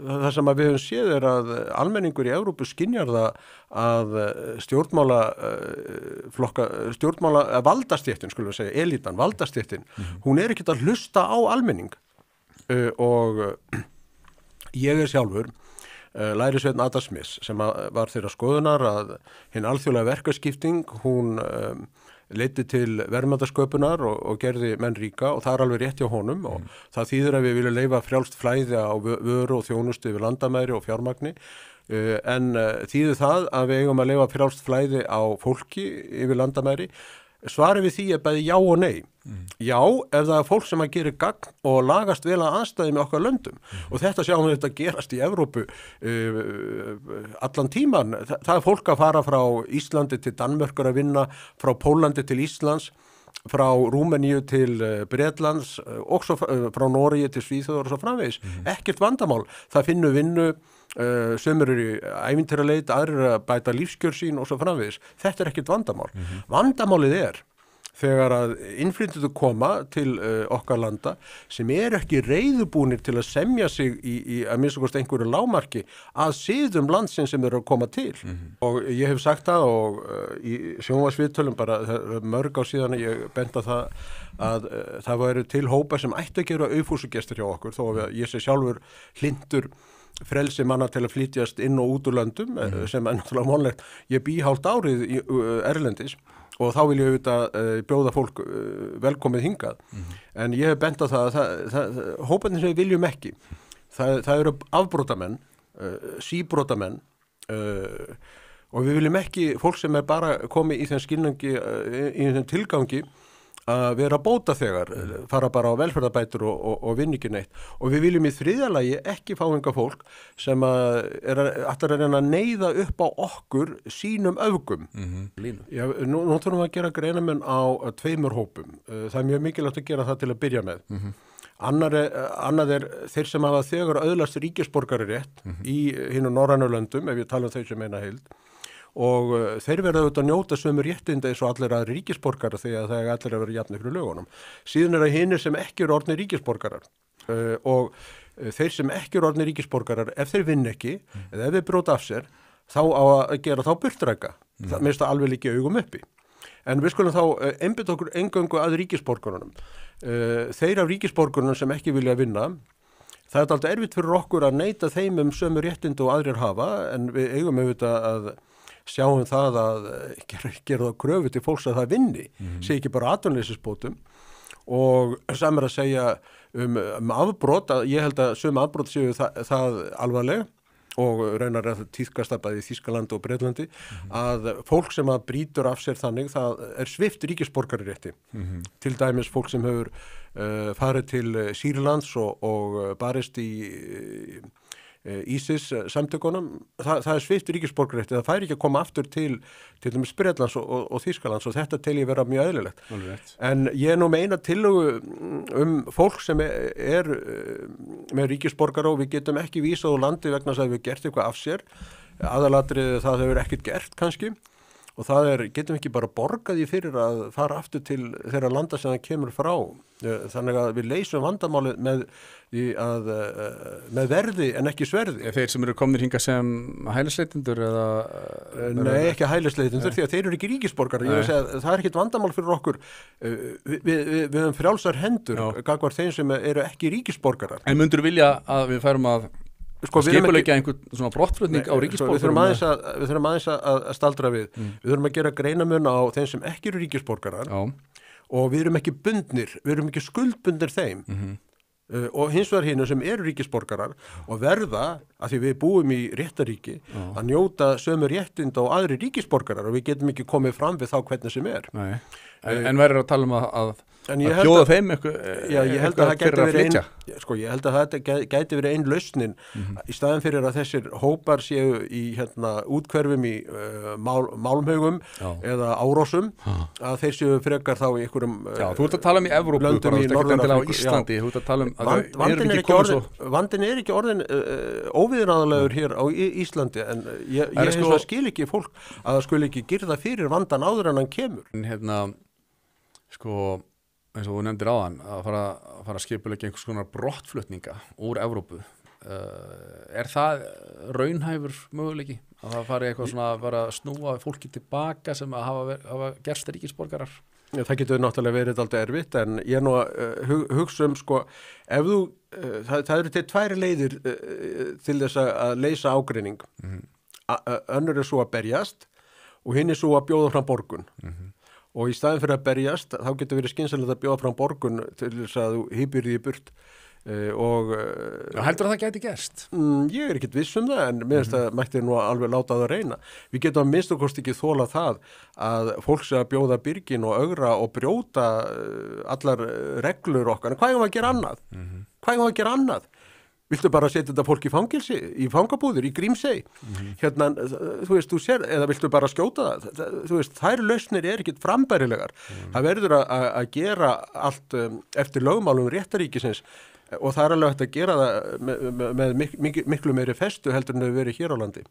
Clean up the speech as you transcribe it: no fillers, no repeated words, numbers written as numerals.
Það sem við höfum séð að almenningur í Evrópu skynjar það að valdastéttin, skulum við segja, elítan, valdastéttin, hún ekkert að hlusta á almenning og ég sjálfur lærisveinn Adam Smith sem var þeirra skoðunar að hinn alþjóðlega verkaskipting, hún leiddi til verðmætasköpunar og gerði menn ríka og það alveg rétt hjá honum og það þýðir að við viljum leyfa frjálst flæði á vöru og þjónustu yfir landamæri og fjármagni en þýðir það að við eigum að leyfa frjálst flæði á fólki yfir landamæri. Svarið við því bæði já og nei. Já, ef það fólk sem að gera gagn og lagast vel að aðstæðum í okkar löndum og þetta sjáum við þetta gerast í Evrópu allan tíman. Það fólk að fara frá Íslandi til Danmörkur að vinna, frá Pólandi til Íslands, frá Rúmeníu til Bretlands og svo frá Noregi til Svíþjóðar og svo framvegis. Ekkert vandamál. Það finnur vinnu, sumir eru í ævintýraleit, aðrir að bæta lífskjör sín og svo framvegis. Þetta ekkert vandamál. Vandamálið þegar að innflytjendur koma til okkar landa sem ekki reiðubúnir til að semja sig í að minnsta kosti einhverju lágmarki að siðum landsins sem eru að koma til. Og ég hef sagt það og í sjónvarpsviðtölum bara mörg á síðan ég bent á það að það væru til hópar sem ættu að gera aufúsugestir hjá okkur þó að ég sé sjálfur hlynntur frelsi manna til að flytjast inn og út úr löndum sem náttúrulega vonlegt. Ég bý hálft árið í erlendis og þá vil ég auðvitað bjóða fólk velkomið hingað. En ég hef bent á það að hóparnir sem við viljum ekki, það eru afbrotamenn, síbrotamenn og við viljum ekki fólk sem bara komið í þeim skilningi, í þeim tilgangi að vera bótaþegar, fara bara á velferðarbætur og vinna ekki neitt. Og við viljum í þriðja lagi ekki fá hingað fólk sem ætlar að reyna að neyða upp á okkur sínum öfgum. Já, nú þurfum við að gera greinamenn á tveimur hópum. Það mjög mikilvægt að gera það til að byrja með. Annað þeir sem hafa þegar öðlast ríkisborgararétt í hinu norrænu löndum, ef ég tala þau sem eina heild, og þeir verða auðvitað að njóta sömu réttinda eins og allir aðrir ríkisborgarar þegar það allir að vera jafnir fyrir lögunum. Síðan það hinir sem ekki eru orðnir ríkisborgarar og þeir sem ekki eru orðnir ríkisborgarar, ef þeir vinna ekki eða ef þeir brjóta af sér, þá á að gera þá burtræka. Það minnst að alveg líka augum uppi. En við skulum þá einbytta okkur eingöngu að ríkisborgarunum. Þeir af ríkisborgarunum sem ekki vilja vinna, það alltaf erfitt fyrir okkur að neita þeim sömu réttinda og aðrir hafa, en við eigum auðvitað að sjáum það að gera það kröfu til fólks að það vinni, sé ekki bara atvinnuleysisbótum og samar að segja afbrot, að ég held að sömu afbrot séu það alvarleg og raunar að tíðkast að bæði í Þýskalandi og Bretlandi að fólk sem að brýtur af sér þannig, það svipt ríkisborgararétti. Til dæmis fólk sem hefur farið til Sýrlands og barist í ISIS samtökunum, það svipt ríkisborgararétti, það fær ekki að koma aftur til dæmis Bretlands og Þýskalands og þetta tel ég vera mjög eðlilegt. En ég nú með eina tillögu fólk sem með ríkisborgara og við getum ekki vísað úr landi vegna þess að við gert eitthvað af sér, aðalatriði það hefur ekkert gert kannski og það getum ekki bara borgað í fyrir að fara aftur til þeirra landa sem það kemur frá. Þannig að við leysum vandamálið með verði en ekki sverði. Þeir sem eru komnir hingað sem hælisleitendur eða? Nei, ekki hælisleitendur því að þeir eru ekki ríkisborgarar. Ég vil segja að það ekkert vandamál fyrir okkur. Við höfum frjálsar hendur gagnvart þeim sem eru ekki ríkisborgarar. En myndur vilja að við færum að skipuleggja einhvern svona brottflutning á ríkisborgarum? Við þurfum aðeins að staldra við. Við þurfum að gera greinamun á þeim sem ekki eru ríkisborgarar og við erum ekki bundnir, við erum ekki skuldbundir þeim. Og hins vegar hinum sem eru ríkisborgarar og verða, að því við búum í réttaríki, að njóta sömu réttinda og aðri ríkisborgarar og við getum ekki komið fram við þá hvernig sem er. Nei. En verður að tala um að bjóða þeim eitthvað fyrir að flytja? Ég held að það gæti verið ein lausnin í staðin fyrir að þessir hópar séu í útkverfum í málmhaugum eða árósum að þeir séu frekar þá í einhverjum þú ert að tala um í Evrópu, bara ekki endilega á Íslandi, þú ert að tala um að vandinn ekki orðin óviðráðanlegur hér á Íslandi en ég skil ekki fólk að það skuli ekki girða fyrir vandan áður en hann kemur. eins og þú nefndir áðan að fara að skipuleggja einhvers konar brottflutninga úr Evrópu, það raunhæfur möguleiki að það fari eitthvað svona að vera að snúa fólki tilbaka sem að hafa gerst ríkisborgarar? Það getur náttúrulega verið alltaf erfitt, en ég nú hugsa sko, ef þú, það eru til tvær leiðir til þess að leysa ágreining. Önnur svo að berjast og hinn svo að bjóða fram borgun. Og í staðin fyrir að berjast, þá getur verið skynsamlegt að bjóða fram borgun til þess að þú hýpir því burt. Heldur að það gæti gerst? Ég ekkert viss það, en mér finnst það mætti nú alveg láta það reyna. Við getum að minnst okkur ekki þola það að fólk sé að bjóða byrgin og ögra og brjóta allar reglur okkar. En hvað er að gera annað? Hvað er að gera annað? Viltu bara setja þetta fólk í fangilsi, í fangabúður, í Grímsey? Hérna, þú veist, þú sér, eða viltu bara skjóta það? Þú veist, þær lausnir ekkert frambærilegar. Það verður að gera allt eftir lögmálum réttaríkisins, og það alveg hægt að gera það með miklu meiri festu heldur en þau verið hér á landi.